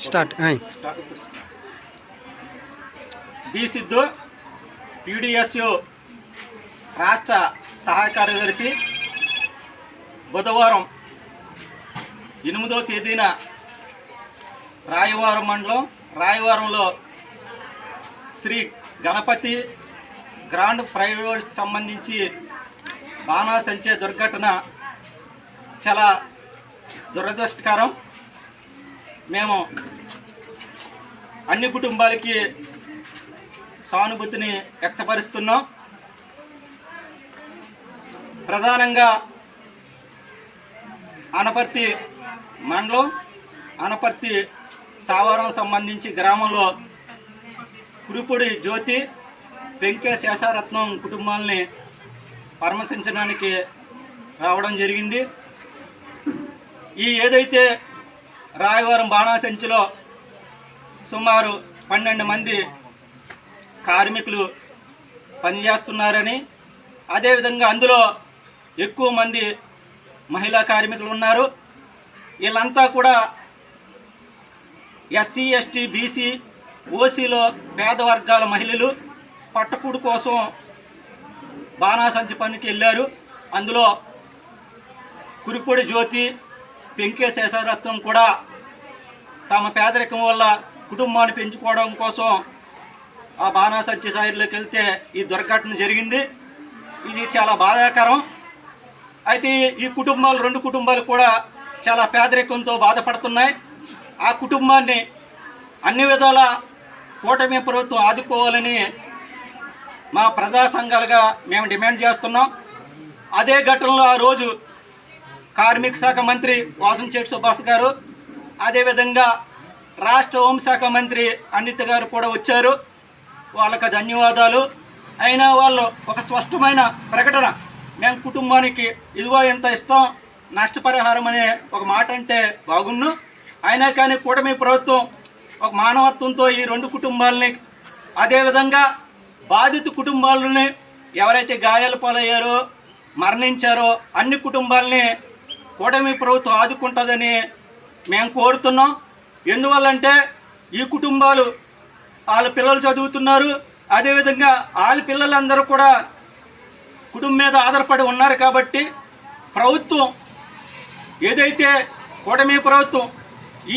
Start. B Siddhu, PDSU రాష్ట్ర సహాయ కార్యదర్శి. బుధవారం 8వ తేదీన రాయవరం మండలం రాయవరంలో శ్రీ గణపతి గ్రాండ్ ప్రైవేట్కి సంబంధించి బాణాసంచే దుర్ఘటన చాలా దురదృష్టకరం. మేము అన్ని కుటుంబాలకి సానుభూతిని వ్యక్తపరుస్తున్నాం. ప్రధానంగా అనపర్తి మండలం అనపర్తి సావరం సంబంధించి గ్రామంలో కురుపూడి జ్యోతి, పెంకే శేషారత్నం కుటుంబాలని పరామర్శించడానికి రావడం జరిగింది. ఈ ఏదైతే రాయవరం బాణాసంచిలో సుమారు 12 మంది కార్మికులు పనిచేస్తున్నారని, అదేవిధంగా అందులో ఎక్కువ మంది మహిళా కార్మికులు ఉన్నారు. వీళ్ళంతా కూడా ఎస్సీ, ఎస్టీ, బీసీ, ఓసీలో పేద వర్గాల మహిళలు పట్టకూడు కోసం బాణాసంచి పనికి వెళ్ళారు. అందులో కురిపొడి జ్యోతి, పెంకే శేషారత్నం కూడా తమ పేదరికం వల్ల కుటుంబాన్ని పెంచుకోవడం కోసం ఆ బాణాసంచి సాయిలోకి వెళ్తే ఈ దుర్ఘటన జరిగింది. ఇది చాలా బాధాకరం. అయితే ఈ కుటుంబాలు 2 కుటుంబాలు కూడా చాలా పేదరికంతో బాధపడుతున్నాయి. ఆ కుటుంబాన్ని అన్ని విధాల కూటమి ప్రభుత్వం ఆదుకోవాలని మా ప్రజా సంఘాలుగా మేము డిమాండ్ చేస్తున్నాం. అదే ఘటనలో ఆ రోజు కార్మిక శాఖ మంత్రి వాసంశెట్టి సుభాష్ గారు, అదేవిధంగా రాష్ట్ర హోంశాఖ మంత్రి అనిత గారు కూడా వచ్చారు. వాళ్ళకి ధన్యవాదాలు. అయినా వాళ్ళు ఒక స్పష్టమైన ప్రకటన, మేము కుటుంబానికి ఇదిగో ఎంత ఇస్తాం నష్టపరిహారం అనే ఒక మాట అంటే బాగున్ను. అయినా కానీ కూటమి ప్రభుత్వం ఒక మానవత్వంతో ఈ 2 కుటుంబాలని, అదేవిధంగా బాధిత కుటుంబాలని, ఎవరైతే గాయాల పాలయ్యారో మరణించారో అన్ని కుటుంబాలని కూటమి ప్రభుత్వం ఆదుకుంటుందని మేము కోరుతున్నాం. ఎందువల్లంటే ఈ కుటుంబాలు వాళ్ళ పిల్లలు చదువుతున్నారు, అదేవిధంగా వాళ్ళ పిల్లలందరూ కూడా కుటుంబం మీద ఆధారపడి ఉన్నారు. కాబట్టి ప్రభుత్వం ఏదైతే కూటమి ప్రభుత్వం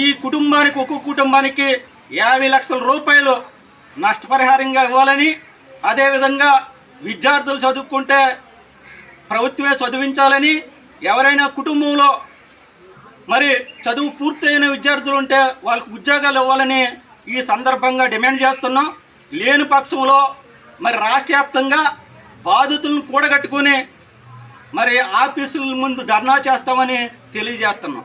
ఈ కుటుంబానికి, ఒక్కొక్క కుటుంబానికి 50 లక్షల రూపాయలు నష్టపరిహారంగా ఇవ్వాలని, అదేవిధంగా విద్యార్థులు చదువుకుంటే ప్రభుత్వమే చదివించాలని, ఎవరైనా కుటుంబంలో మరి చదువు పూర్తయిన విద్యార్థులు ఉంటే వాళ్ళకు ఉద్యోగాలు ఇవ్వాలని ఈ సందర్భంగా డిమాండ్ చేస్తున్నాం. లేని పక్షంలో మరి రాష్ట్ర వ్యాప్తంగా బాధితులను కూడగట్టుకుని మరి ఆఫీసుల ముందు ధర్నా చేస్తామని తెలియజేస్తున్నాం.